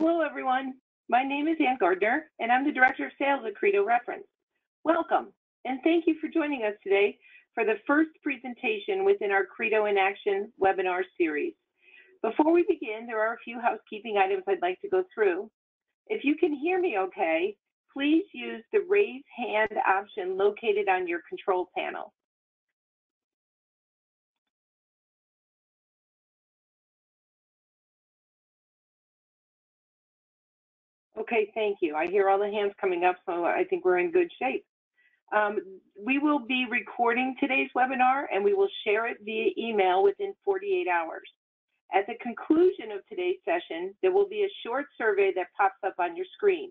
Hello, everyone. My name is Ann Gardner, and I'm the Director of Sales at Credo Reference. Welcome, and thank you for joining us today for the first presentation within our Credo in Action webinar series. Before we begin, there are a few housekeeping items I'd like to go through. If you can hear me okay, please use the raise hand option located on your control panel. Okay, thank you. I hear all the hands coming up, so I think we're in good shape. We will be recording today's webinar, and we will share it via email within 48 hours. At the conclusion of today's session, there will be a short survey that pops up on your screen.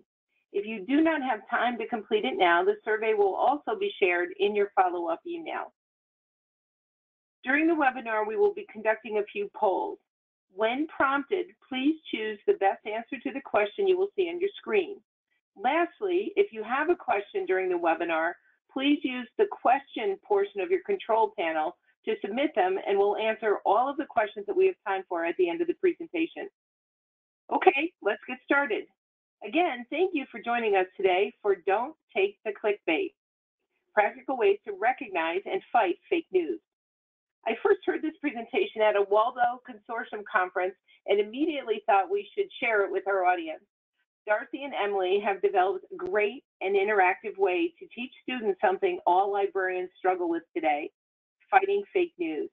If you do not have time to complete it now, the survey will also be shared in your follow-up email. During the webinar, we will be conducting a few polls. When prompted, please choose the best answer to the question you will see on your screen. Lastly, if you have a question during the webinar, please use the question portion of your control panel to submit them, and we'll answer all of the questions that we have time for at the end of the presentation. Okay, let's get started. Again, thank you for joining us today for Don't Take the Clickbait, practical ways to recognize and fight fake news. I first heard this presentation at a Waldo Consortium conference and immediately thought we should share it with our audience. Darcy and Emily have developed a great and interactive way to teach students something all librarians struggle with today: fighting fake news.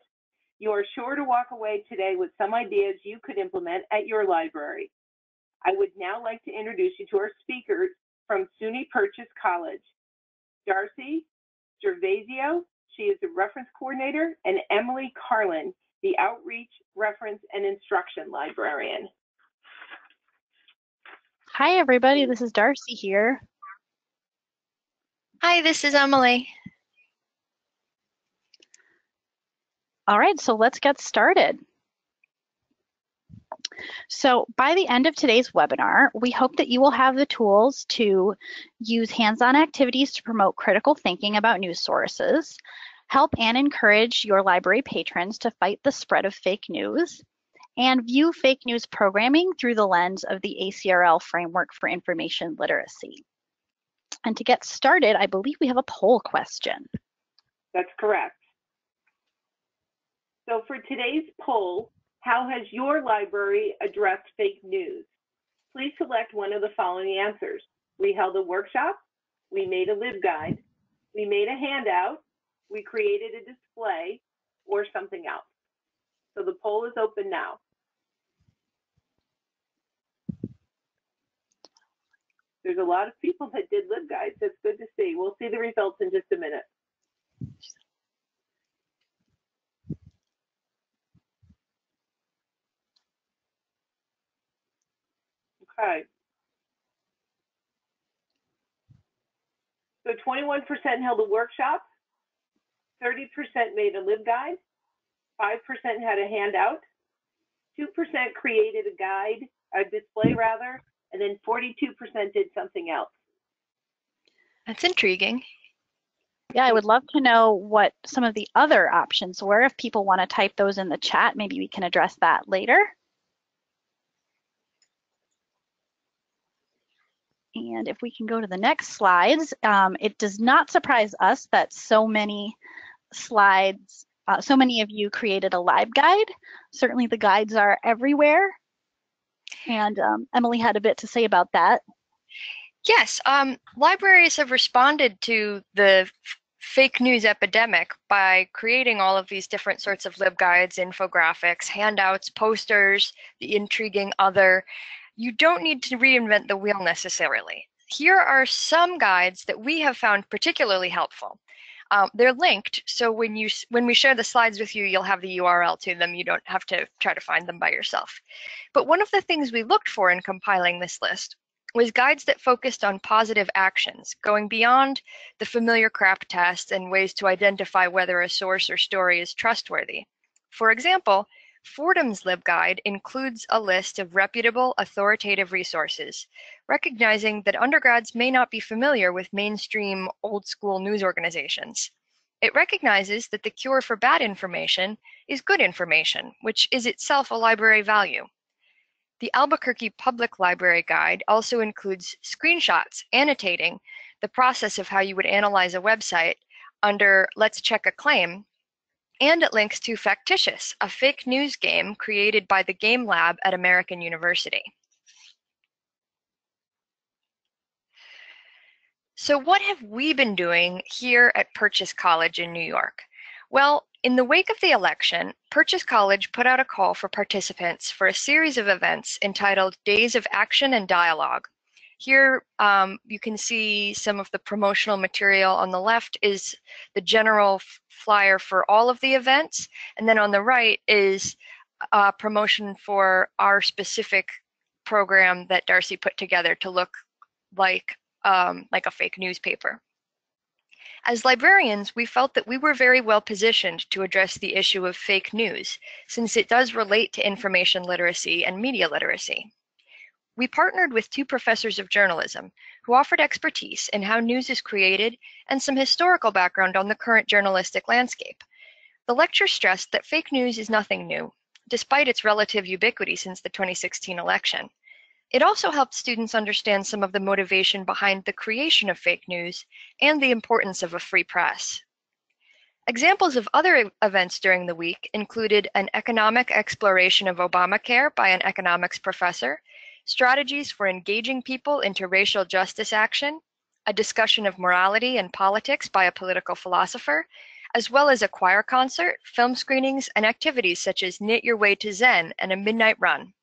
You are sure to walk away today with some ideas you could implement at your library. I would now like to introduce you to our speakers from SUNY Purchase College. Darcy Gervasio, she is the reference coordinator, and Emily Carlin, the outreach, reference, and instruction librarian. Hi, everybody. This is Darcy here. Hi, this is Emily. All right, so let's get started. So by the end of today's webinar, we hope that you will have the tools to use hands-on activities to promote critical thinking about news sources, help and encourage your library patrons to fight the spread of fake news, and view fake news programming through the lens of the ACRL Framework for Information Literacy. And to get started, I believe we have a poll question. That's correct. So for today's poll, how has your library addressed fake news? Please select one of the following answers. We held a workshop, we made a LibGuide, we made a handout, we created a display, or something else. So the poll is open now. There's a lot of people that did LibGuides. That's good to see. We'll see the results in just a minute. Okay. So 21% held a workshop, 30% made a LibGuide, 5% had a handout, 2% created a guide, a display rather, and then 42% did something else. That's intriguing. Yeah, I would love to know what some of the other options were. If people want to type those in the chat, maybe we can address that later. And if we can go to the next slides, it does not surprise us that so many slides, so many of you created a LibGuide. Certainly the guides are everywhere. And Emily had a bit to say about that. Yes, libraries have responded to the fake news epidemic by creating all of these different sorts of LibGuides, infographics, handouts, posters, the intriguing other. You don't need to reinvent the wheel necessarily. Here are some guides that we have found particularly helpful. They're linked, so when we share the slides with you, you'll have the URL to them. You don't have to try to find them by yourself. But one of the things we looked for in compiling this list was guides that focused on positive actions, going beyond the familiar CRAP test and ways to identify whether a source or story is trustworthy. For example, Fordham's LibGuide includes a list of reputable, authoritative resources, recognizing that undergrads may not be familiar with mainstream, old-school news organizations. It recognizes that the cure for bad information is good information, which is itself a library value. The Albuquerque Public Library Guide also includes screenshots annotating the process of how you would analyze a website under Let's Check a Claim, and it links to Factitious, a fake news game created by the Game Lab at American University. So what have we been doing here at Purchase College in New York? Well, in the wake of the election, Purchase College put out a call for participants for a series of events entitled Days of Action and Dialogue. Here you can see some of the promotional material. On the left is the general flyer for all of the events, and then on the right is a promotion for our specific program that Darcy put together to look like a fake newspaper. As librarians, we felt that we were very well positioned to address the issue of fake news, since it does relate to information literacy and media literacy. We partnered with 2 professors of journalism who offered expertise in how news is created and some historical background on the current journalistic landscape. The lecture stressed that fake news is nothing new, despite its relative ubiquity since the 2016 election. It also helped students understand some of the motivation behind the creation of fake news and the importance of a free press. Examples of other events during the week included an economic exploration of Obamacare by an economics professor, strategies for engaging people into racial justice action, a discussion of morality and politics by a political philosopher, as well as a choir concert, film screenings, and activities such as Knit Your Way to Zen and a midnight run.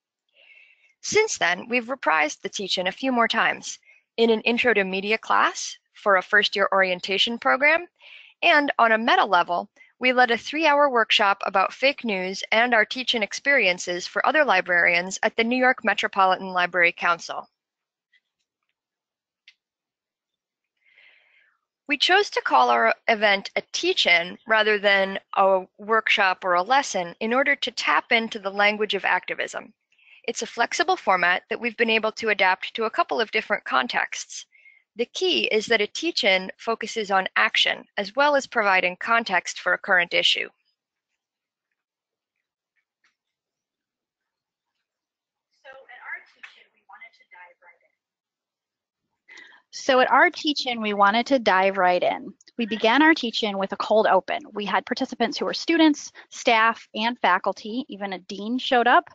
Since then, we've reprised the teach-in a few more times in an Intro to Media class for a first-year orientation program, and on a meta level, we led a 3-hour workshop about fake news and our teach-in experiences for other librarians at the New York Metropolitan Library Council. We chose to call our event a teach-in rather than a workshop or a lesson in order to tap into the language of activism. It's a flexible format that we've been able to adapt to a couple of different contexts. The key is that a teach-in focuses on action as well as providing context for a current issue. So at our teach-in, we wanted to dive right in. We began our teach-in with a cold open. We had participants who were students, staff, and faculty. Even a dean showed up.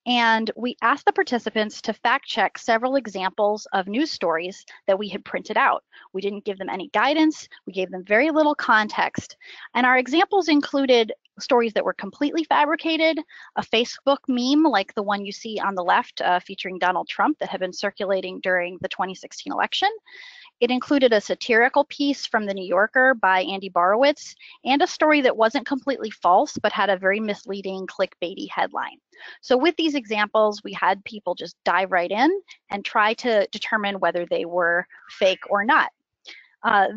And we asked the participants to fact check several examples of news stories that we had printed out. We didn't give them any guidance. We gave them very little context. And our examples included stories that were completely fabricated, a Facebook meme like the one you see on the left featuring Donald Trump that had been circulating during the 2016 election. It included a satirical piece from The New Yorker by Andy Borowitz and a story that wasn't completely false but had a very misleading clickbaity headline. So with these examples, we had people just dive right in and try to determine whether they were fake or not.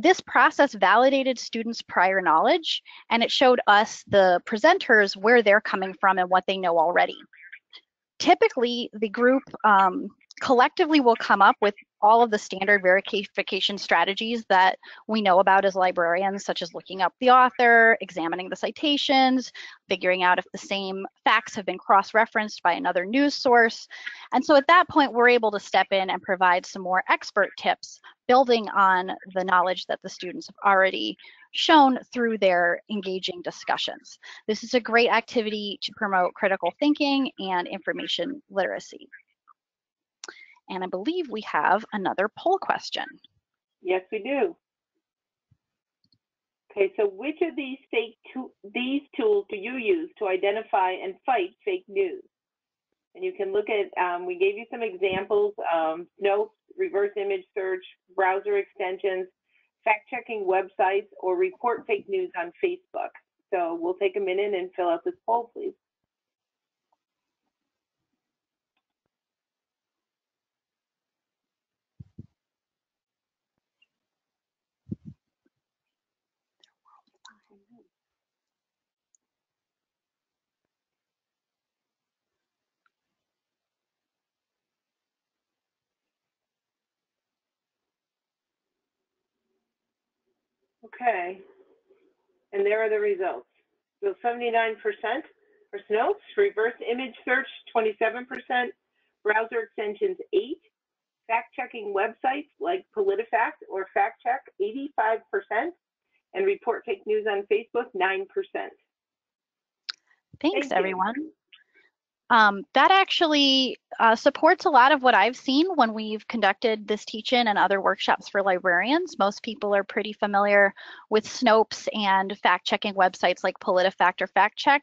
This process validated students' prior knowledge, and it showed us, the presenters, where they're coming from and what they know already. Typically, the group collectively will come up with all of the standard verification strategies that we know about as librarians, such as looking up the author, examining the citations, figuring out if the same facts have been cross-referenced by another news source. And so at that point, we're able to step in and provide some more expert tips, building on the knowledge that the students have already shown through their engaging discussions. This is a great activity to promote critical thinking and information literacy. And I believe we have another poll question. Yes, we do. Okay, so which of these tools do you use to identify and fight fake news? And you can look at, we gave you some examples, Snopes, reverse image search, browser extensions, fact-checking websites, or report fake news on Facebook. So we'll take a minute and fill out this poll, please. Okay, and there are the results. So 79% for Snopes, reverse image search 27%, browser extensions 8, fact-checking websites like PolitiFact or FactCheck 85%, and report fake news on Facebook 9%. Thanks, everyone. That actually supports a lot of what I've seen when we've conducted this teach-in and other workshops for librarians. Most people are pretty familiar with Snopes and fact-checking websites like PolitiFact or FactCheck.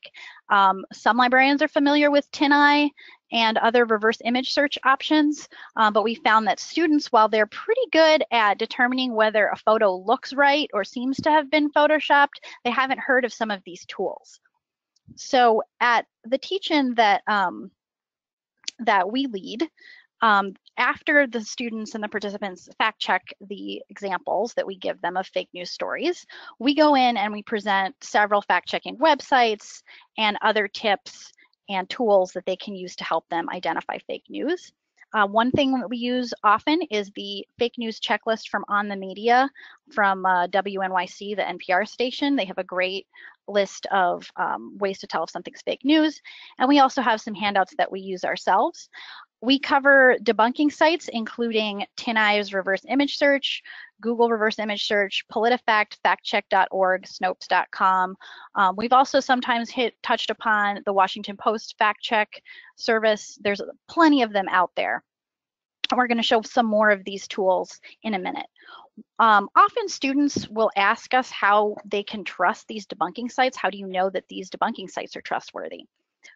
Some librarians are familiar with TinEye and other reverse image search options, but we found that students, while they're pretty good at determining whether a photo looks right or seems to have been photoshopped, they haven't heard of some of these tools. So at the teach-in that we lead, after the students and the participants fact check the examples that we give them of fake news stories, we go in and we present several fact checking websites and other tips and tools that they can use to help them identify fake news. One thing that we use often is the fake news checklist from On the Media from WNYC, the NPR station. They have a great list of ways to tell if something's fake news. And we also have some handouts that we use ourselves. We cover debunking sites, including TinEye's reverse image search, Google reverse image search, PolitiFact, factcheck.org, snopes.com. We've also sometimes touched upon the Washington Post fact check service. There's plenty of them out there. We're going to show some more of these tools in a minute. Often students will ask us how they can trust these debunking sites. How do you know that these debunking sites are trustworthy?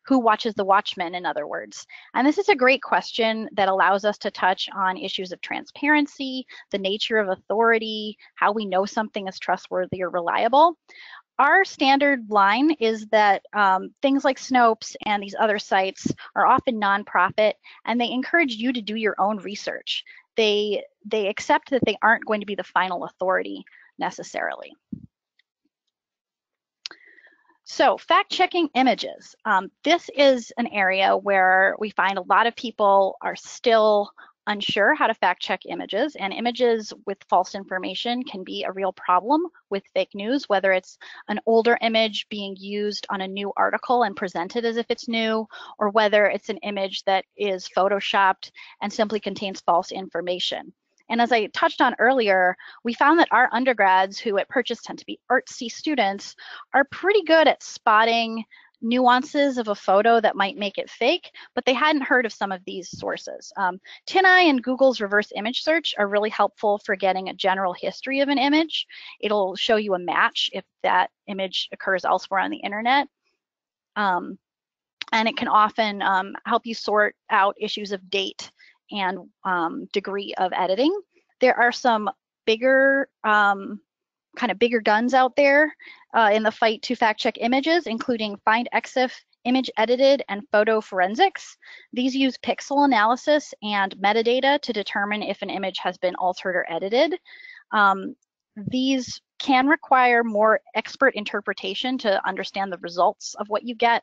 Who watches the watchman, in other words? And this is a great question that allows us to touch on issues of transparency, the nature of authority, how we know something is trustworthy or reliable. Our standard line is that things like Snopes and these other sites are often nonprofit, and they encourage you to do your own research. They accept that they aren't going to be the final authority necessarily. So fact-checking images. This is an area where we find a lot of people are still unsure how to fact-check images, and images with false information can be a real problem with fake news, whether it's an older image being used on a new article and presented as if it's new, or whether it's an image that is photoshopped and simply contains false information. And as I touched on earlier, we found that our undergrads, who at Purchase tend to be artsy students, are pretty good at spotting nuances of a photo that might make it fake, but they hadn't heard of some of these sources. TinEye and Google's reverse image search are really helpful for getting a general history of an image. It'll show you a match if that image occurs elsewhere on the internet. And it can often help you sort out issues of date and degree of editing. There are some bigger bigger guns out there in the fight to fact check images, including FindExif, Image Edited, and Photo Forensics. These use pixel analysis and metadata to determine if an image has been altered or edited. These can require more expert interpretation to understand the results of what you get,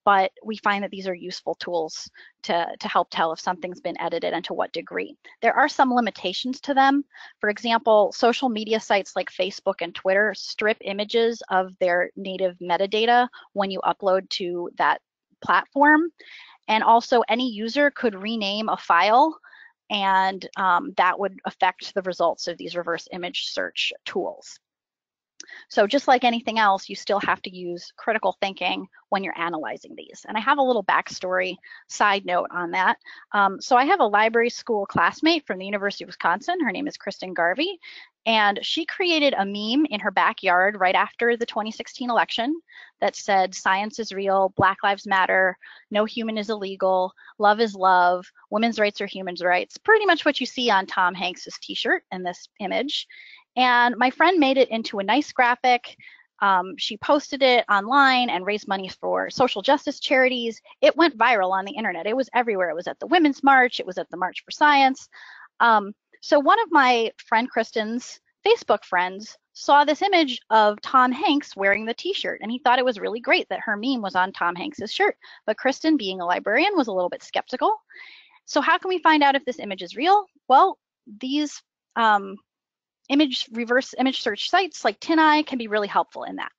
but we find that these are useful tools to help tell if something's been edited and to what degree. There are some limitations to them. For example, social media sites like Facebook and Twitter strip images of their native metadata when you upload to that platform. And also any user could rename a file, and that would affect the results of these reverse image search tools. So just like anything else, you still have to use critical thinking when you're analyzing these. And I have a little backstory side note on that. So I have a library school classmate from the University of Wisconsin. Her name is Kristen Garvey. And she created a meme in her backyard right after the 2016 election that said, "Science is real, Black Lives Matter, no human is illegal, love is love, women's rights are human rights." Pretty much what you see on Tom Hanks's t-shirt in this image. And my friend made it into a nice graphic. She posted it online and raised money for social justice charities. It went viral on the internet. It was everywhere. It was at the Women's March. It was at the March for Science. So one of my friend Kristen's Facebook friends saw this image of Tom Hanks wearing the t-shirt, and he thought it was really great that her meme was on Tom Hanks's shirt. But Kristen, being a librarian, was a little bit skeptical. So how can we find out if this image is real? Well, these reverse image search sites like TinEye can be really helpful in that.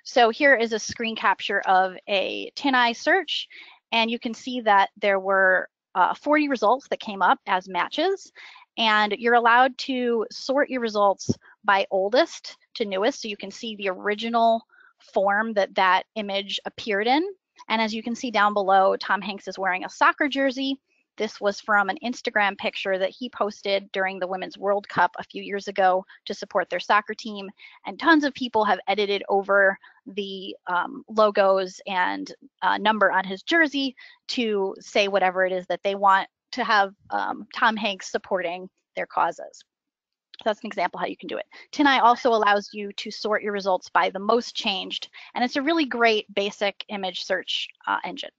So here is a screen capture of a TinEye search, and you can see that there were 40 results that came up as matches, and you're allowed to sort your results by oldest to newest, so you can see the original form that that image appeared in. And as you can see down below, Tom Hanks is wearing a soccer jersey. This was from an Instagram picture that he posted during the Women's World Cup a few years ago to support their soccer team. And tons of people have edited over the logos and number on his jersey to say whatever it is that they want to have Tom Hanks supporting their causes. So that's an example how you can do it. TinEye also allows you to sort your results by the most changed, and it's a really great basic image search engine.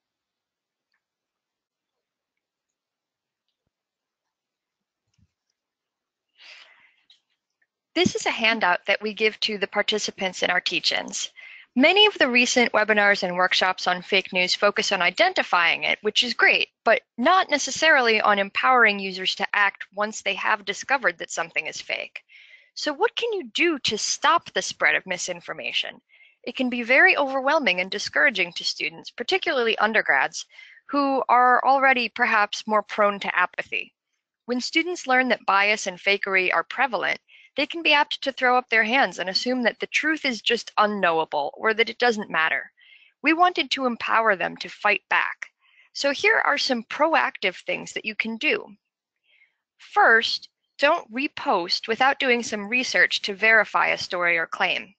This is a handout that we give to the participants in our teach-ins. Many of the recent webinars and workshops on fake news focus on identifying it, which is great, but not necessarily on empowering users to act once they have discovered that something is fake. So what can you do to stop the spread of misinformation? It can be very overwhelming and discouraging to students, particularly undergrads, who are already perhaps more prone to apathy. When students learn that bias and fakery are prevalent, they can be apt to throw up their hands and assume that the truth is just unknowable or that it doesn't matter. We wanted to empower them to fight back. So here are some proactive things that you can do. First, don't repost without doing some research to verify a story or claim.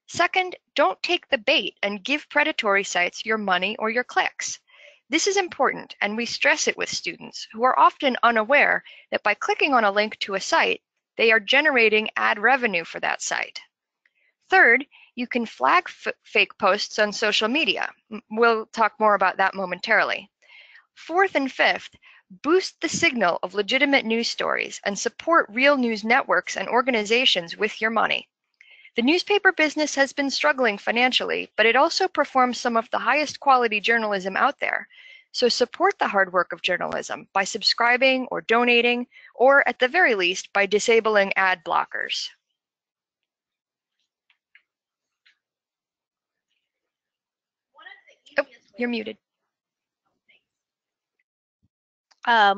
Second, don't take the bait and give predatory sites your money or your clicks. This is important, and we stress it with students who are often unaware that by clicking on a link to a site, they are generating ad revenue for that site. Third, you can flag fake posts on social media. We'll talk more about that momentarily. Fourth and fifth, boost the signal of legitimate news stories and support real news networks and organizations with your money. The newspaper business has been struggling financially, but it also performs some of the highest quality journalism out there. So support the hard work of journalism by subscribing or donating, or at the very least, by disabling ad blockers. Oh, you're muted.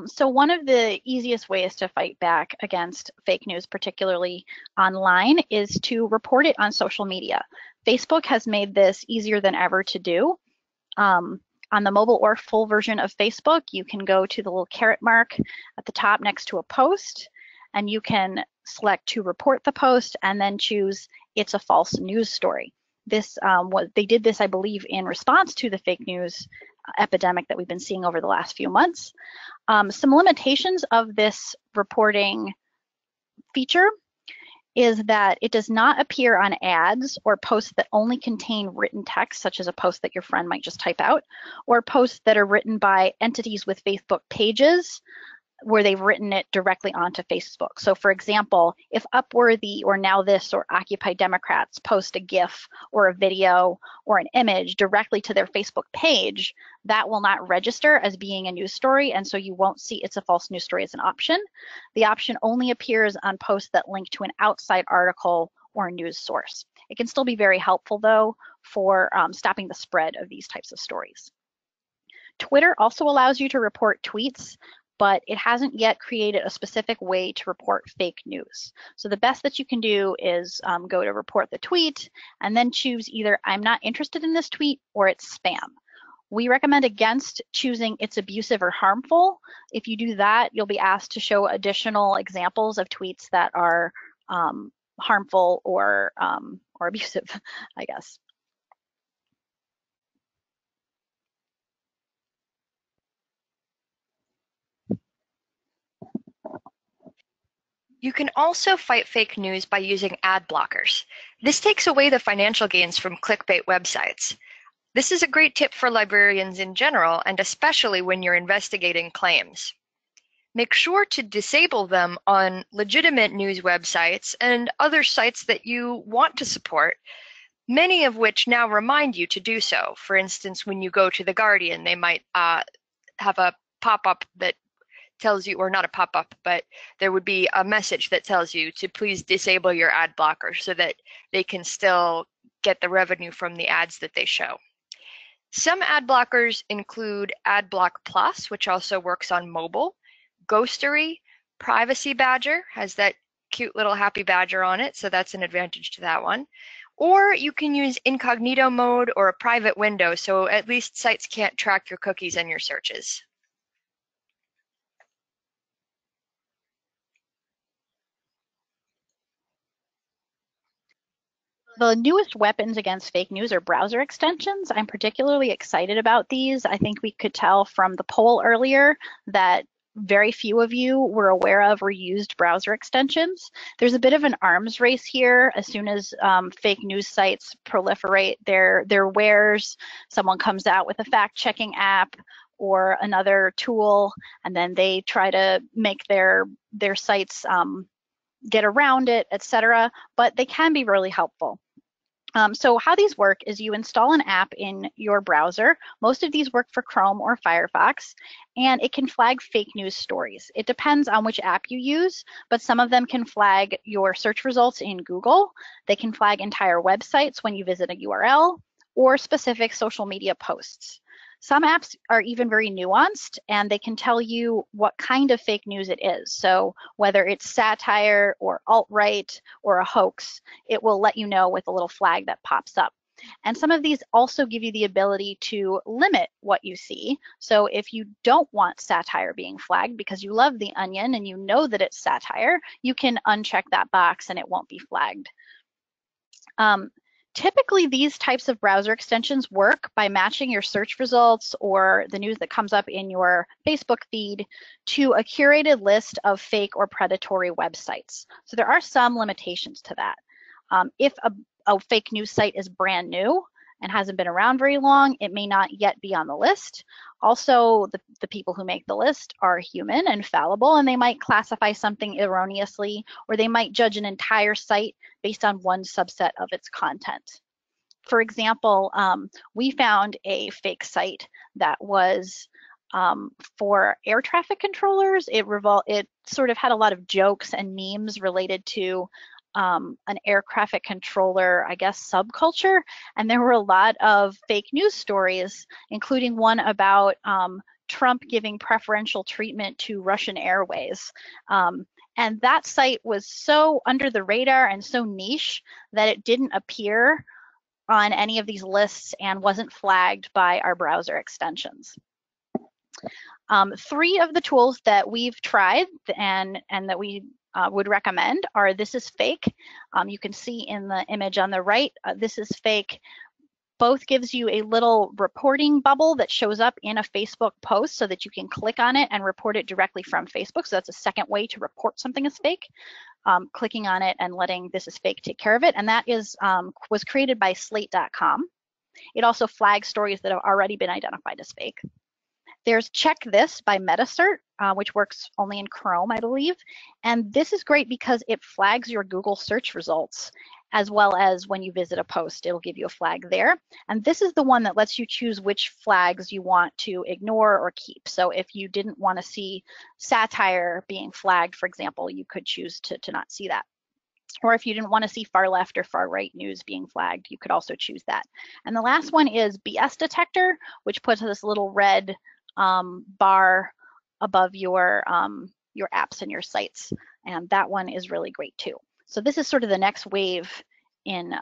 So one of the easiest ways to fight back against fake news, particularly online, is to report it on social media. Facebook has made this easier than ever to do. On the mobile or full version of Facebook, you can go to the little caret mark at the top next to a post, and you can select to report the post and then choose it's a false news story. This they did this, I believe, in response to the fake news epidemic that we've been seeing over the last few months. Some limitations of this reporting feature is that it does not appear on ads or posts that only contain written text, such as a post that your friend might just type out, or posts that are written by entities with Facebook pages where they've written it directly onto Facebook. So for example, if Upworthy or Now This or Occupy Democrats post a GIF or a video or an image directly to their Facebook page, that will not register as being a news story, and so you won't see it's a false news story as an option. The option only appears on posts that link to an outside article or a news source. It can still be very helpful though for stopping the spread of these types of stories. Twitter also allows you to report tweets, but it hasn't yet created a specific way to report fake news. So the best that you can do is go to report the tweet and then choose either I'm not interested in this tweet or it's spam. We recommend against choosing it's abusive or harmful. If you do that, you'll be asked to show additional examples of tweets that are harmful or abusive, I guess. You can also fight fake news by using ad blockers. This takes away the financial gains from clickbait websites. This is a great tip for librarians in general, and especially when you're investigating claims. Make sure to disable them on legitimate news websites and other sites that you want to support, many of which now remind you to do so. For instance, when you go to The Guardian, they might have a pop-up that tells you, or not a pop-up, but there would be a message that tells you to please disable your ad blocker so that they can still get the revenue from the ads that they show. Some ad blockers include AdBlock Plus, which also works on mobile, Ghostery, Privacy Badger, has that cute little happy badger on it, so that's an advantage to that one. Or you can use incognito mode or a private window, so at least sites can't track your cookies and your searches. The newest weapons against fake news are browser extensions. I'm particularly excited about these. I think we could tell from the poll earlier that very few of you were aware of or used browser extensions. There's a bit of an arms race here. As soon as fake news sites proliferate their wares, someone comes out with a fact-checking app or another tool, and then they try to make their sites get around it, etc. But they can be really helpful. So how these work is you install an app in your browser. Most of these work for Chrome or Firefox, and it can flag fake news stories. It depends on which app you use, but some of them can flag your search results in Google. They can flag entire websites when you visit a URL or specific social media posts. Some apps are even very nuanced, and they can tell you what kind of fake news it is. So whether it's satire or alt-right or a hoax, it will let you know with a little flag that pops up. And some of these also give you the ability to limit what you see. So if you don't want satire being flagged because you love The Onion and you know that it's satire, you can uncheck that box and it won't be flagged. Typically, these types of browser extensions work by matching your search results or the news that comes up in your Facebook feed to a curated list of fake or predatory websites. So there are some limitations to that. If a fake news site is brand new and hasn't been around very long, it may not yet be on the list. Also, the people who make the list are human and fallible, and they might classify something erroneously, or they might judge an entire site based on one subset of its content. For example, we found a fake site that was for air traffic controllers. It sort of had a lot of jokes and memes related to an air traffic controller, I guess, subculture. And there were a lot of fake news stories, including one about Trump giving preferential treatment to Russian Airways. And that site was so under the radar and so niche that it didn't appear on any of these lists and wasn't flagged by our browser extensions. 3 of the tools that we've tried and that we would recommend are This Is Fake. You can see in the image on the right, This Is Fake both gives you a little reporting bubble that shows up in a Facebook post so that you can click on it and report it directly from Facebook. So that's a second way to report something as fake, clicking on it and letting This Is Fake take care of it. And that was created by slate.com. It also flags stories that have already been identified as fake. There's Check This by MetaCert, which works only in Chrome, I believe. And this is great because it flags your Google search results, as well as when you visit a post, it'll give you a flag there. And this is the one that lets you choose which flags you want to ignore or keep. So if you didn't want to see satire being flagged, for example, you could choose to not see that. Or if you didn't want to see far left or far right news being flagged, you could also choose that. And the last one is BS Detector, which puts this little red bar above your apps and your sites, and that one is really great too. So this is sort of the next wave in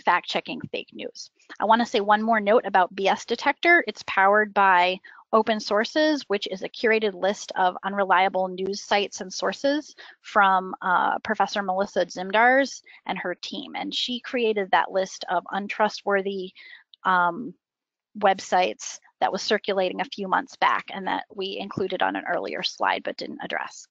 fact-checking fake news. I want to say one more note about BS Detector. It's powered by Open Sources, which is a curated list of unreliable news sites and sources from Professor Melissa Zimdars and her team, and she created that list of untrustworthy websites that was circulating a few months back and that we included on an earlier slide but didn't address.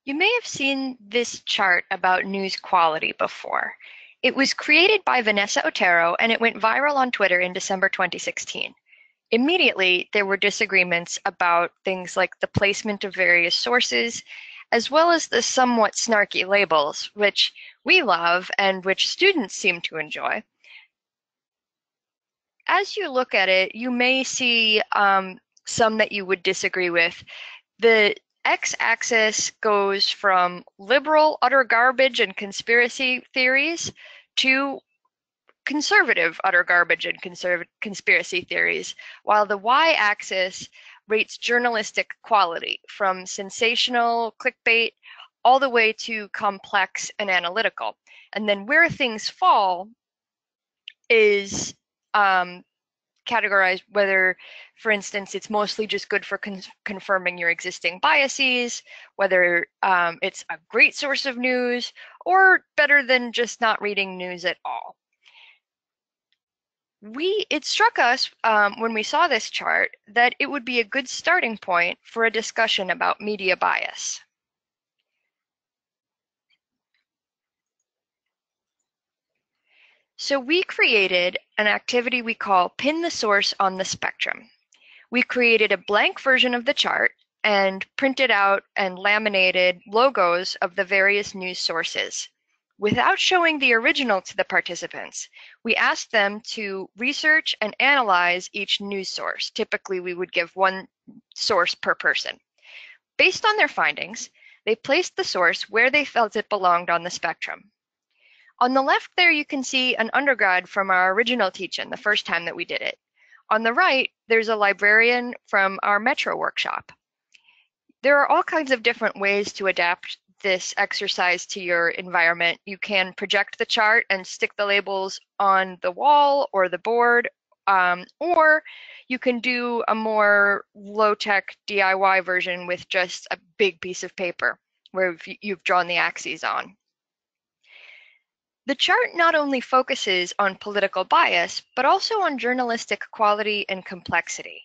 You may have seen this chart about news quality before. It was created by Vanessa Otero and it went viral on Twitter in December 2016. Immediately, there were disagreements about things like the placement of various sources, as well as the somewhat snarky labels, which we love and which students seem to enjoy. As you look at it, you may see some that you would disagree with. The X-axis goes from liberal utter garbage and conspiracy theories to conservative utter garbage and conspiracy theories, while the Y-axis rates journalistic quality from sensational clickbait all the way to complex and analytical. And then where things fall is categorized whether, for instance, it's mostly just good for confirming your existing biases, whether it's a great source of news, or better than just not reading news at all. It struck us when we saw this chart that it would be a good starting point for a discussion about media bias. So we created an activity we call Pin the Source on the Spectrum. We created a blank version of the chart and printed out and laminated logos of the various news sources. Without showing the original to the participants, we asked them to research and analyze each news source. Typically, we would give one source per person. Based on their findings, they placed the source where they felt it belonged on the spectrum. On the left there, you can see an undergrad from our original teach-in, the first time that we did it. On the right, there's a librarian from our Metro workshop. There are all kinds of different ways to adapt this exercise to your environment. You can project the chart and stick the labels on the wall or the board, or you can do a more low-tech DIY version with just a big piece of paper where you've drawn the axes on. The chart not only focuses on political bias, but also on journalistic quality and complexity.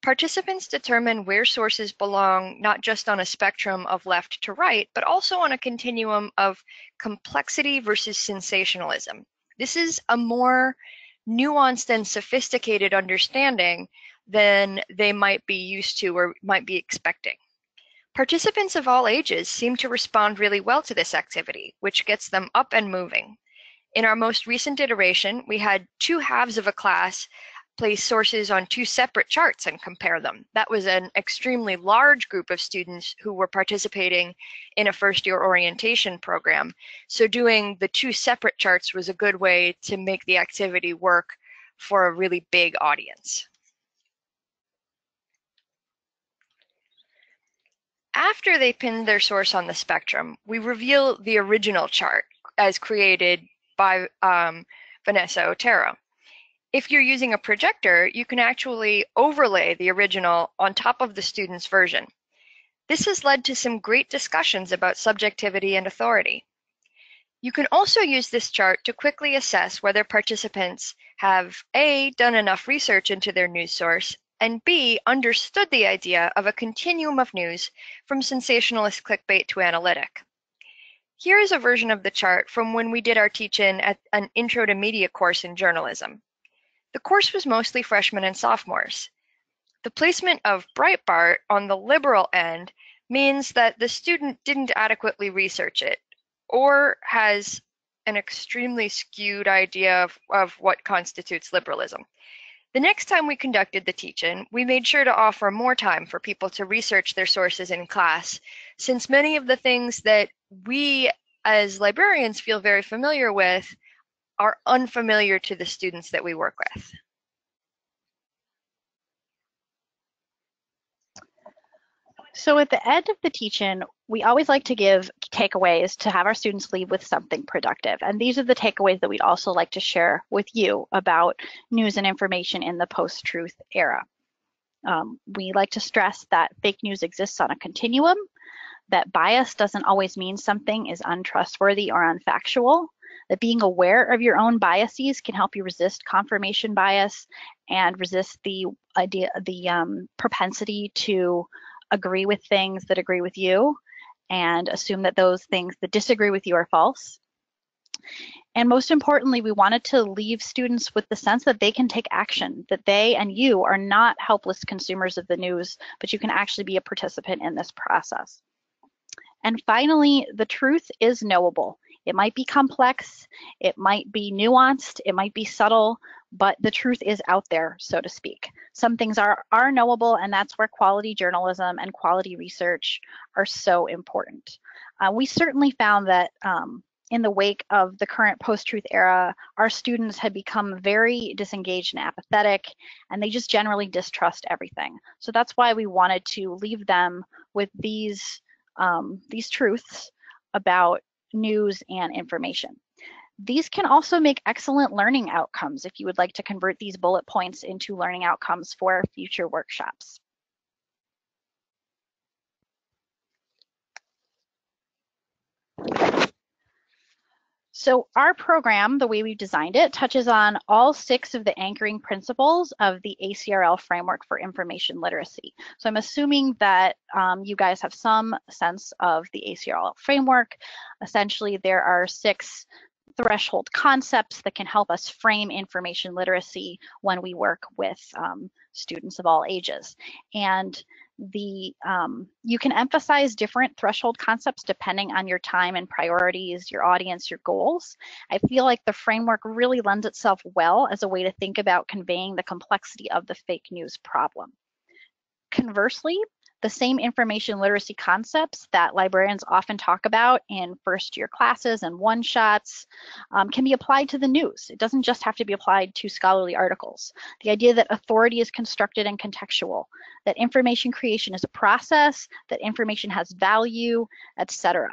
Participants determine where sources belong not just on a spectrum of left to right, but also on a continuum of complexity versus sensationalism. This is a more nuanced and sophisticated understanding than they might be used to or might be expecting. Participants of all ages seem to respond really well to this activity, which gets them up and moving. In our most recent iteration, we had 2 halves of a class place sources on 2 separate charts and compare them. That was an extremely large group of students who were participating in a first-year orientation program. So doing the 2 separate charts was a good way to make the activity work for a really big audience. After they pinned their source on the spectrum, we reveal the original chart as created by Vanessa Otero. If you're using a projector, you can actually overlay the original on top of the student's version. This has led to some great discussions about subjectivity and authority. You can also use this chart to quickly assess whether participants have A, done enough research into their news source, and B, understood the idea of a continuum of news from sensationalist clickbait to analytic. Here is a version of the chart from when we did our teach-in at an Intro to Media course in journalism. The course was mostly freshmen and sophomores. The placement of Breitbart on the liberal end means that the student didn't adequately research it or has an extremely skewed idea of what constitutes liberalism. The next time we conducted the teach-in, we made sure to offer more time for people to research their sources in class, since many of the things that we as librarians feel very familiar with are unfamiliar to the students that we work with. So at the end of the teach-in, we always like to give takeaways to have our students leave with something productive. And these are the takeaways that we'd also like to share with you about news and information in the post-truth era. We like to stress that fake news exists on a continuum, that bias doesn't always mean something is untrustworthy or unfactual, that being aware of your own biases can help you resist confirmation bias and resist the propensity to agree with things that agree with you and assume that those things that disagree with you are false. And most importantly, we wanted to leave students with the sense that they can take action, that they and you are not helpless consumers of the news, but you can actually be a participant in this process. And finally, the truth is knowable. It might be complex, it might be nuanced, it might be subtle, but the truth is out there, so to speak. Some things are knowable, and that's where quality journalism and quality research are so important. We certainly found that in the wake of the current post-truth era, our students had become very disengaged and apathetic, and they just generally distrust everything. So that's why we wanted to leave them with these truths about news and information. These can also make excellent learning outcomes if you would like to convert these bullet points into learning outcomes for future workshops. So our program, the way we've designed it, touches on all 6 of the anchoring principles of the ACRL framework for information literacy. So I'm assuming that you guys have some sense of the ACRL framework. Essentially, there are 6 threshold concepts that can help us frame information literacy when we work with students of all ages. And you can emphasize different threshold concepts depending on your time and priorities, your audience, your goals. I feel like the framework really lends itself well as a way to think about conveying the complexity of the fake news problem. Conversely, the same information literacy concepts that librarians often talk about in first-year classes and one-shots can be applied to the news. It doesn't just have to be applied to scholarly articles. The idea that authority is constructed and contextual, that information creation is a process, that information has value, etc.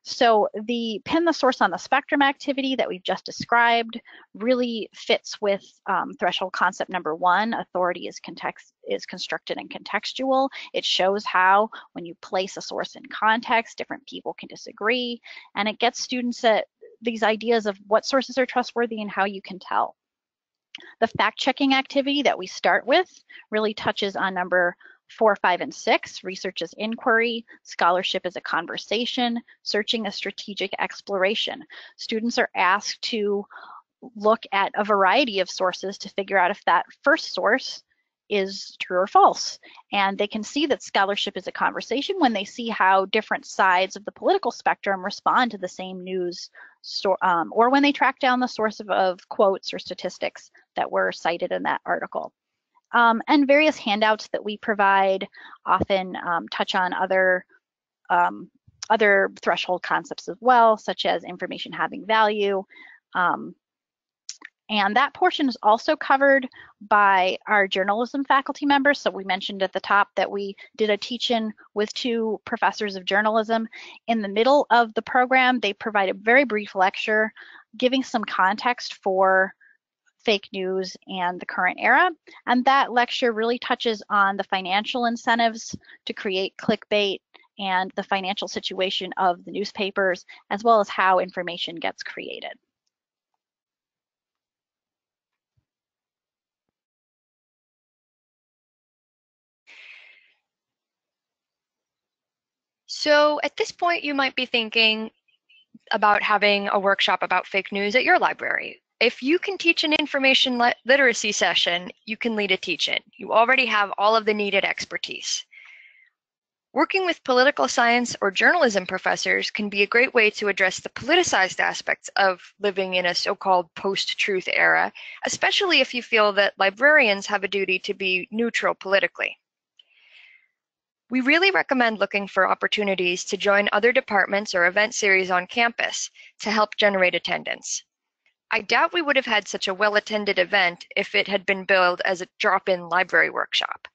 So the pin the source on the spectrum activity that we've just described really fits with threshold concept number 1, authority is constructed and contextual. It shows how when you place a source in context, different people can disagree, and it gets students at these ideas of what sources are trustworthy and how you can tell. The fact-checking activity that we start with really touches on number 4, 5, and 6, research is inquiry, scholarship is a conversation, searching a strategic exploration. Students are asked to look at a variety of sources to figure out if that first source is true or false. And they can see that scholarship is a conversation when they see how different sides of the political spectrum respond to the same news, or when they track down the source of quotes or statistics that were cited in that article. And various handouts that we provide often touch on other threshold concepts as well, such as information having value. And that portion is also covered by our journalism faculty members. So we mentioned at the top that we did a teach-in with 2 professors of journalism. In the middle of the program, they provide a very brief lecture giving some context for fake news and the current era. And that lecture really touches on the financial incentives to create clickbait and the financial situation of the newspapers, as well as how information gets created. So at this point, you might be thinking about having a workshop about fake news at your library. If you can teach an information literacy session, you can lead a teach-in. You already have all of the needed expertise. Working with political science or journalism professors can be a great way to address the politicized aspects of living in a so-called post-truth era, especially if you feel that librarians have a duty to be neutral politically. We really recommend looking for opportunities to join other departments or event series on campus to help generate attendance. I doubt we would have had such a well-attended event if it had been billed as a drop-in library workshop.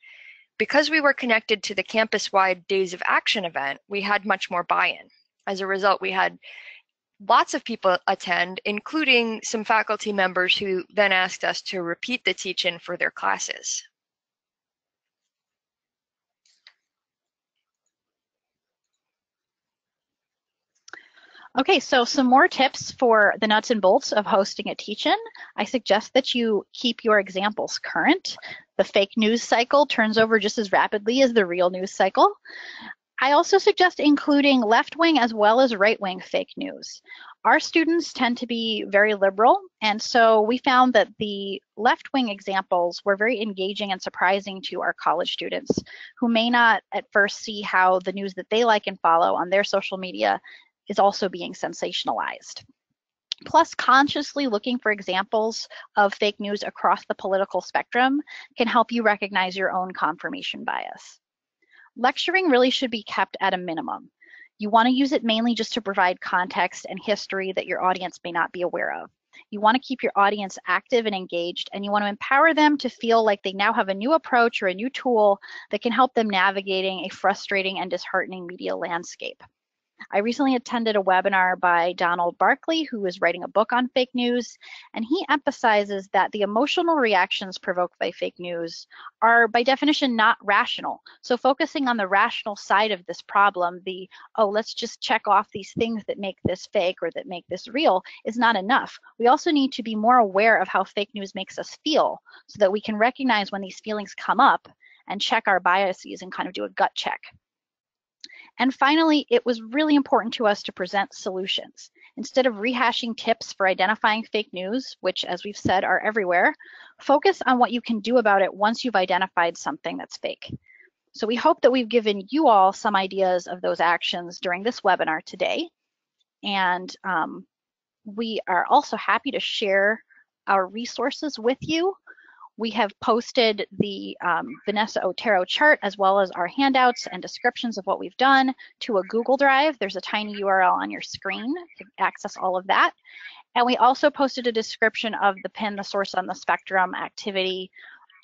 Because we were connected to the campus-wide Days of Action event, we had much more buy-in. As a result, we had lots of people attend, including some faculty members who then asked us to repeat the teach-in for their classes. Okay, so some more tips for the nuts and bolts of hosting a teach-in. I suggest that you keep your examples current. The fake news cycle turns over just as rapidly as the real news cycle. I also suggest including left-wing as well as right-wing fake news. Our students tend to be very liberal, and so we found that the left-wing examples were very engaging and surprising to our college students who may not at first see how the news that they like and follow on their social media is also being sensationalized. Plus, consciously looking for examples of fake news across the political spectrum can help you recognize your own confirmation bias. Lecturing really should be kept at a minimum. You want to use it mainly just to provide context and history that your audience may not be aware of. You want to keep your audience active and engaged, and you want to empower them to feel like they now have a new approach or a new tool that can help them navigating a frustrating and disheartening media landscape. I recently attended a webinar by Donald Barkley, who is writing a book on fake news, and he emphasizes that the emotional reactions provoked by fake news are by definition not rational. So focusing on the rational side of this problem, oh, let's just check off these things that make this fake or that make this real, is not enough. We also need to be more aware of how fake news makes us feel so that we can recognize when these feelings come up and check our biases and kind of do a gut check. And finally, it was really important to us to present solutions. Instead of rehashing tips for identifying fake news, which as we've said are everywhere, focus on what you can do about it once you've identified something that's fake. So we hope that we've given you all some ideas of those actions during this webinar today. And we are also happy to share our resources with you. We have posted the Vanessa Otero chart as well as our handouts and descriptions of what we've done to a Google Drive. There's a tiny URL on your screen to access all of that. And we also posted a description of the PIN, the Source on the Spectrum activity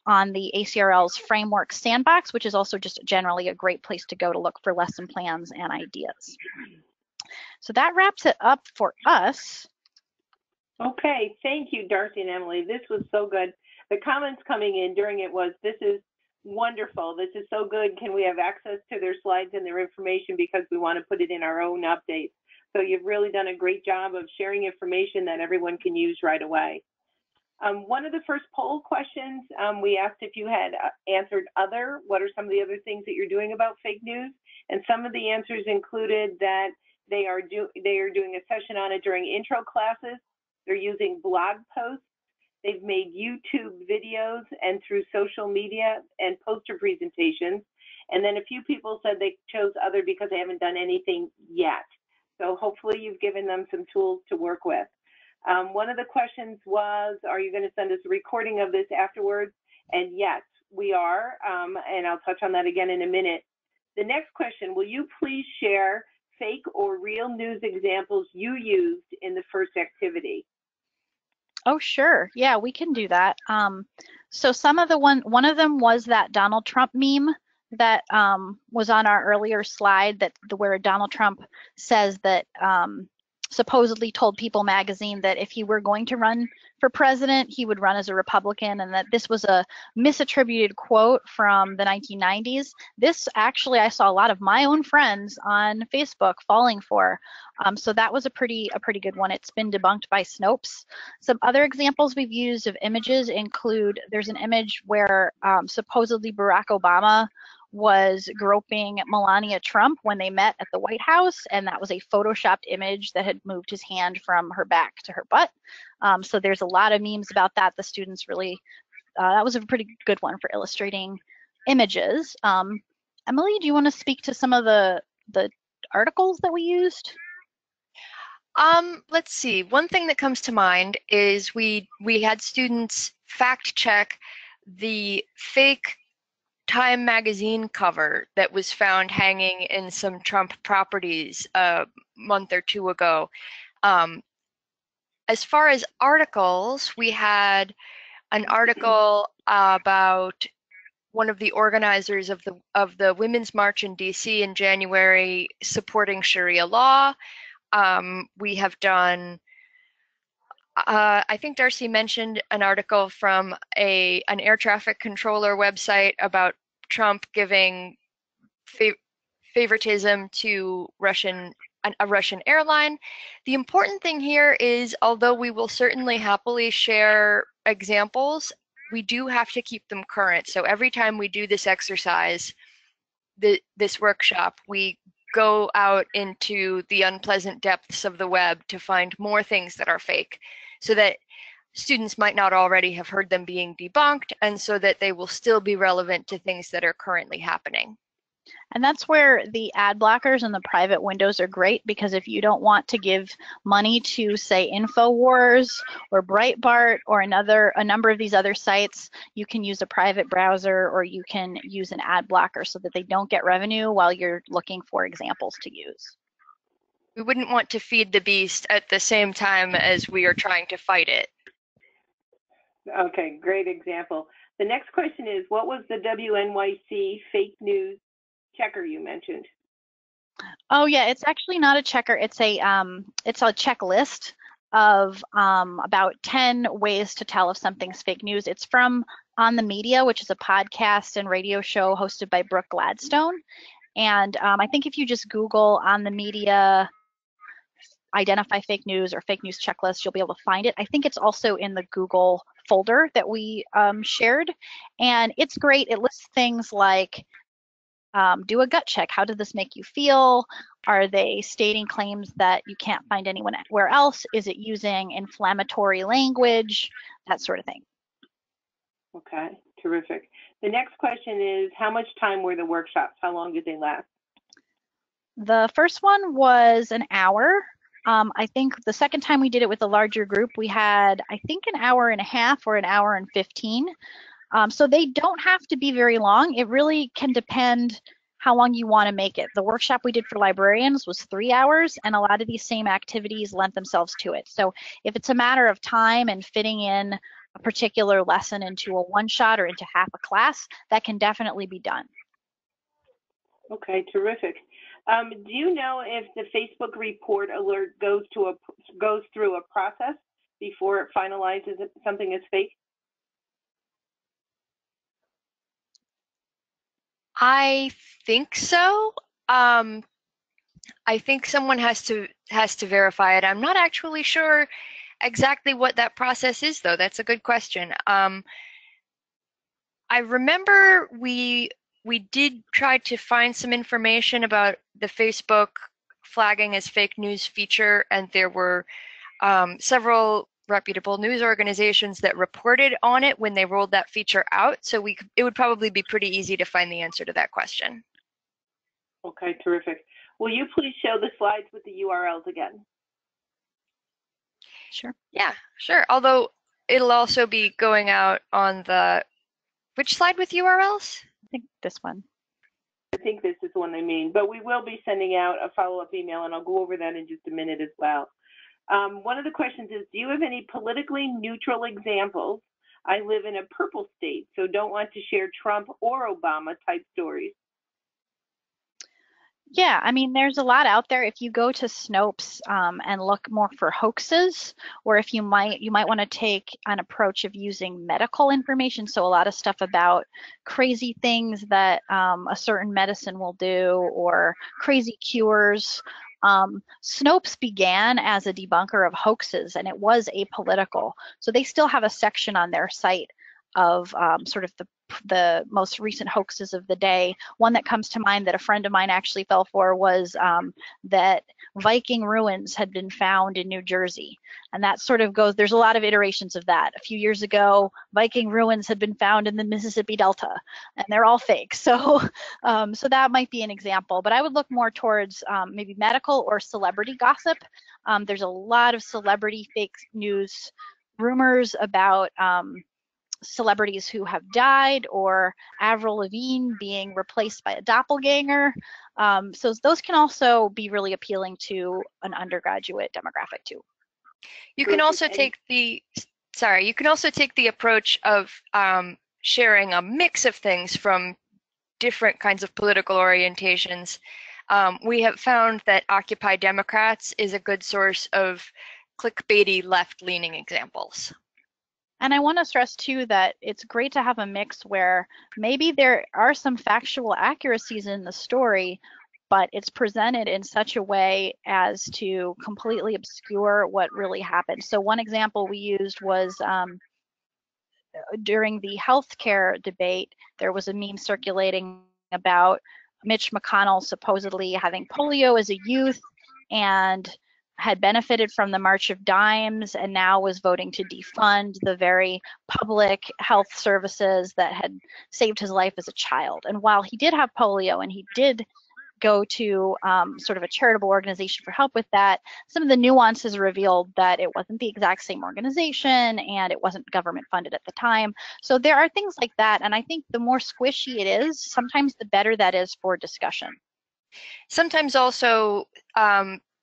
on the ACRL's Framework Sandbox, which is also just generally a great place to go to look for lesson plans and ideas. So that wraps it up for us. Okay, thank you, Darcy and Emily. This was so good. The comments coming in during it was, this is wonderful. This is so good. Can we have access to their slides and their information because we want to put it in our own updates? So you've really done a great job of sharing information that everyone can use right away. One of the first poll questions, we asked if you had answered what are some of the other things that you're doing about fake news? And some of the answers included that they are doing a session on it during intro classes. They're using blog posts. They've made YouTube videos and through social media and poster presentations. And then a few people said they chose other because they haven't done anything yet. So hopefully you've given them some tools to work with. One of the questions was, are you going to send us a recording of this afterwards? And yes, we are. And I'll touch on that again in a minute. The next question, will you please share fake or real news examples you used in the first activity? Oh, sure. Yeah, we can do that. So some of one of them was that Donald Trump meme that was on our earlier slide, where Donald Trump says that supposedly told People magazine that if he were going to run for president, he would run as a Republican, and that this was a misattributed quote from the 1990s. This actually, I saw a lot of my own friends on Facebook falling for. So that was a pretty good one. It's been debunked by Snopes. Some other examples we've used of images include, there's an image where supposedly Barack Obama was groping Melania Trump when they met at the White House, and that was a photoshopped image that had moved his hand from her back to her butt. So there's a lot of memes about that. The students really, that was a pretty good one for illustrating images. Emily, do you want to speak to some of the articles that we used? Let's see. One thing that comes to mind is we had students fact check the fake Time magazine cover that was found hanging in some Trump properties a month or two ago. As far as articles, we had an article about one of the organizers of the Women's March in DC in January supporting Sharia law. We have done, I think Darcy mentioned an article from an air traffic controller website about Trump giving favoritism to a Russian airline. The important thing here is, although we will certainly happily share examples, we do have to keep them current. So every time we do this exercise, this workshop, we go out into the unpleasant depths of the web to find more things that are fake, so that students might not already have heard them being debunked, and so that they will still be relevant to things that are currently happening. And that's where the ad blockers and the private windows are great, because if you don't want to give money to, say, InfoWars or Breitbart or a number of these other sites, you can use a private browser or you can use an ad blocker so that they don't get revenue while you're looking for examples to use. We wouldn't want to feed the beast at the same time as we are trying to fight it. Okay, great example. The next question is, what was the WNYC fake news checker you mentioned? Oh yeah, it's actually not a checker. It's a checklist of about 10 ways to tell if something's fake news. It's from On the Media, which is a podcast and radio show hosted by Brooke Gladstone. And I think if you just Google On the Media identify fake news or fake news checklist, you'll be able to find it. I think it's also in the Google folder that we shared. And it's great. It lists things like, do a gut check. How did this make you feel? Are they stating claims that you can't find anywhere else? Is it using inflammatory language? That sort of thing. Okay, terrific. The next question is, how much time were the workshops? How long did they last? The first one was an hour. I think the second time we did it with a larger group, we had, I think, an hour and a half or an hour and 15. So they don't have to be very long. It really can depend how long you want to make it. The workshop we did for librarians was 3 hours, and a lot of these same activities lent themselves to it. So if it's a matter of time and fitting in a particular lesson into a one-shot or into half a class, that can definitely be done. Okay, terrific. Do you know if the Facebook report alert goes through a process before it finalizes something as fake? I think so. I think someone has to verify it. I'm not actually sure exactly what that process is, though. That's a good question. I remember we did try to find some information about the Facebook flagging as fake news feature, and there were several reputable news organizations that reported on it when they rolled that feature out. So it would probably be pretty easy to find the answer to that question. Okay, terrific. Will you please show the slides with the URLs again? Sure. Yeah, sure. Although it'll also be going out on the, which slide with URLs? I think this one. I think this is the one I mean, but we will be sending out a follow-up email, and I'll go over that in just a minute as well. One of the questions is, do you have any politically neutral examples? I live in a purple state, so don't want to share Trump or Obama type stories. Yeah, I mean, there's a lot out there. If you go to Snopes and look more for hoaxes, or if you might want to take an approach of using medical information, so a lot of stuff about crazy things that a certain medicine will do, or crazy cures. Snopes began as a debunker of hoaxes, and it was apolitical. So they still have a section on their site of sort of the most recent hoaxes of the day. One that comes to mind that a friend of mine actually fell for was that Viking ruins had been found in New Jersey. And that sort of goes, there's a lot of iterations of that. A few years ago, Viking ruins had been found in the Mississippi Delta, and they're all fake. So, so that might be an example. But I would look more towards maybe medical or celebrity gossip. There's a lot of celebrity fake news rumors about celebrities who have died, or Avril Lavigne being replaced by a doppelganger. So those can also be really appealing to an undergraduate demographic too. You can also take the approach of sharing a mix of things from different kinds of political orientations. We have found that Occupy Democrats is a good source of clickbaity left-leaning examples. And I want to stress too that it's great to have a mix where maybe there are some factual accuracies in the story, but it's presented in such a way as to completely obscure what really happened. So one example we used was during the healthcare debate, there was a meme circulating about Mitch McConnell supposedly having polio as a youth, and had benefited from the March of Dimes and now was voting to defund the very public health services that had saved his life as a child. And while he did have polio and he did go to sort of a charitable organization for help with that, some of the nuances revealed that it wasn't the exact same organization and it wasn't government funded at the time. So there are things like that. And I think the more squishy it is, sometimes the better that is for discussion. Sometimes also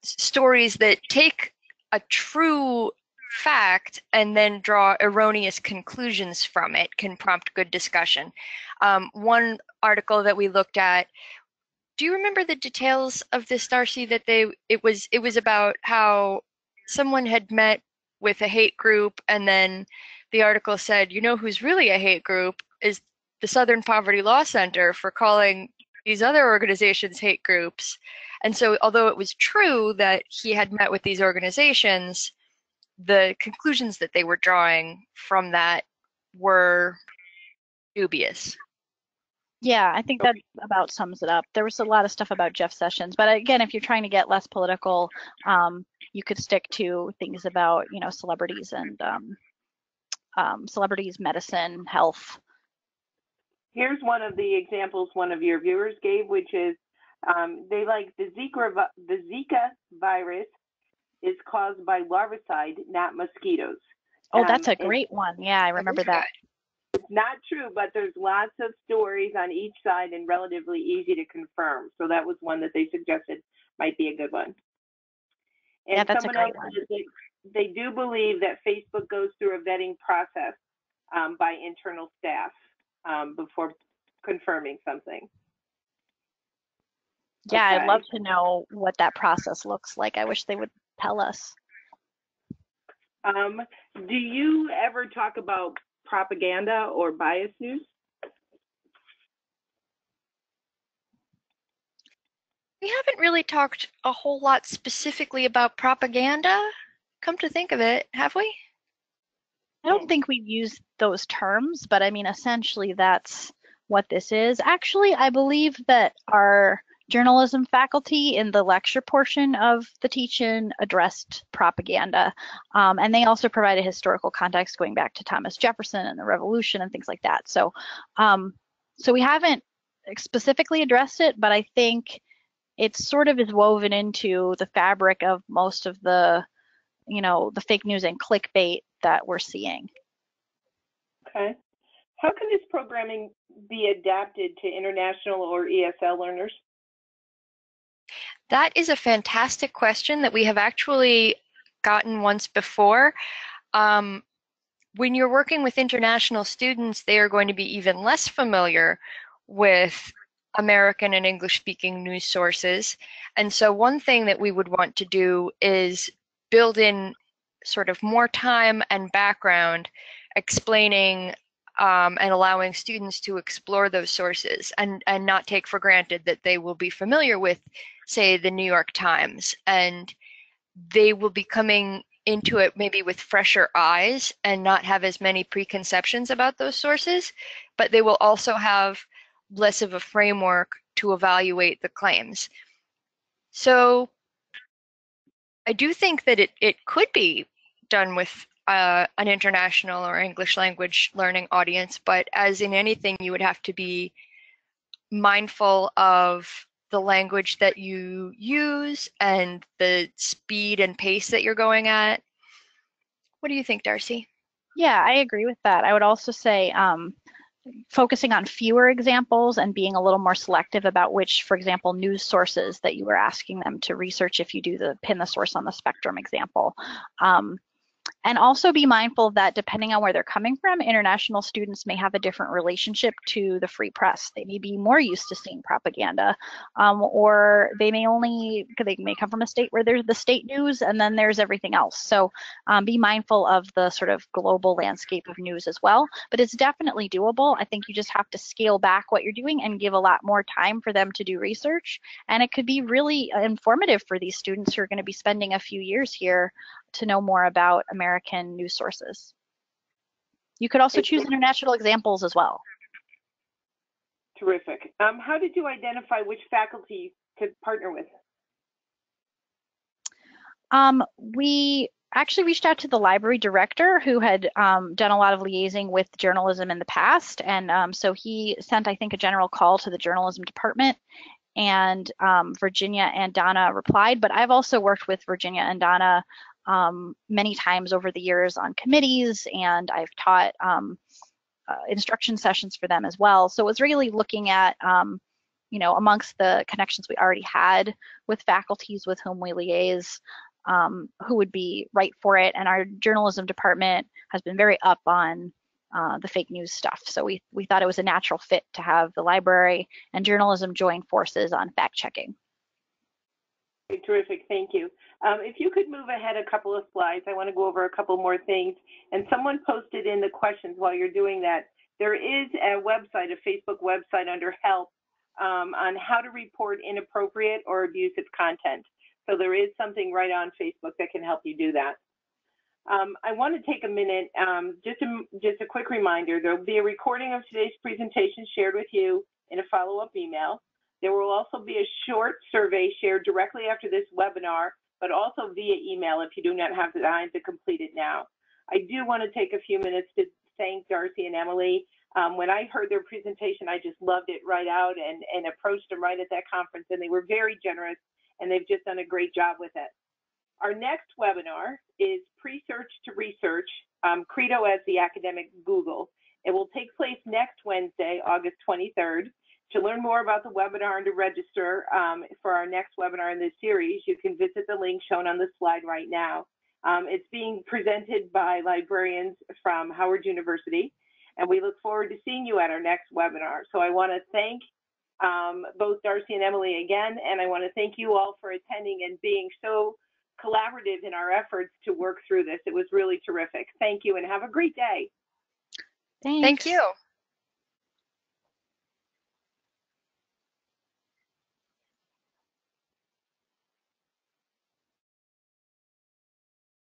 stories that take a true fact and then draw erroneous conclusions from it can prompt good discussion. One article that we looked at, do you remember the details of this, Darcy? That it was about how someone had met with a hate group, and then the article said, you know who's really a hate group is the Southern Poverty Law Center for calling these other organizations hate groups. And so although it was true that he had met with these organizations, the conclusions that they were drawing from that were dubious. Yeah, I think that about sums it up. There was a lot of stuff about Jeff Sessions, but again, if you're trying to get less political, you could stick to things about, you know, celebrities and celebrities, medicine, health. Here's one of the examples one of your viewers gave, which is they like the Zika virus is caused by larvicide, not mosquitoes. Oh, that's a great one. Yeah, I remember that. It's not true, but there's lots of stories on each side and relatively easy to confirm. So that was one that they suggested might be a good one. And yeah, that's a great one. one. They do believe that Facebook goes through a vetting process by internal staff before confirming something. Yeah, Okay. I'd love to know what that process looks like. I wish they would tell us. Do you ever talk about propaganda or bias news? We haven't really talked a whole lot specifically about propaganda, come to think of it, have we? I don't think we've used those terms, but I mean, essentially that's what this is. Actually, I believe that our journalism faculty in the lecture portion of the teach-in addressed propaganda, and they also provide a historical context going back to Thomas Jefferson and the Revolution and things like that. So, so we haven't specifically addressed it, but I think it sort of is woven into the fabric of most of the, you know, the fake news and clickbait that we're seeing. Okay. How can this programming be adapted to international or ESL learners? That is a fantastic question that we have actually gotten once before. When you're working with international students, they are going to be even less familiar with American and English-speaking news sources. And so one thing that we would want to do is build in sort of more time and background explaining and allowing students to explore those sources and not take for granted that they will be familiar with, say, the New York Times, and they will be coming into it maybe with fresher eyes and not have as many preconceptions about those sources, but they will also have less of a framework to evaluate the claims. So I do think that it could be done with an international or English language learning audience, but as in anything, you would have to be mindful of the language that you use and the speed and pace that you're going at. What do you think, Darcy? Yeah, I agree with that. I would also say focusing on fewer examples and being a little more selective about which, for example, news sources that you were asking them to research if you do the pin the source on the spectrum example. And also be mindful that depending on where they're coming from, international students may have a different relationship to the free press. They may be more used to seeing propaganda, or they may come from a state where there's the state news and then there's everything else. So be mindful of the sort of global landscape of news as well. But it's definitely doable. I think you just have to scale back what you're doing and give a lot more time for them to do research. And it could be really informative for these students who are going to be spending a few years here to know more about American news sources. You could also choose international examples as well. Terrific. How did you identify which faculty to partner with? We actually reached out to the library director who had done a lot of liaising with journalism in the past. And so he sent, I think, a general call to the journalism department, and Virginia and Donna replied. But I've also worked with Virginia and Donna many times over the years on committees, and I've taught instruction sessions for them as well. So it was really looking at, amongst the connections we already had with faculties with whom we liaise, who would be right for it. And our journalism department has been very up on the fake news stuff. So we thought it was a natural fit to have the library and journalism join forces on fact checking. Okay, terrific, thank you. If you could move ahead a couple of slides, I want to go over a couple more things. And someone posted in the questions while you're doing that, there is a website, a Facebook website under help on how to report inappropriate or abusive content. So there is something right on Facebook that can help you do that. I want to take a minute, just a quick reminder, there will be a recording of today's presentation shared with you in a follow-up email. There will also be a short survey shared directly after this webinar, but also via email if you do not have the time to complete it now. I do want to take a few minutes to thank Darcy and Emily. When I heard their presentation, I just loved it right out and approached them right at that conference, and they were very generous, and they've just done a great job with it. Our next webinar is Pre-Search to Research, Credo as the Academic Google. It will take place next Wednesday, August 23rd. To learn more about the webinar and to register for our next webinar in this series, you can visit the link shown on the slide right now. It's being presented by librarians from Howard University, and we look forward to seeing you at our next webinar. So I want to thank both Darcy and Emily again, and I want to thank you all for attending and being so collaborative in our efforts to work through this. It was really terrific. Thank you and have a great day. Thanks. Thank you.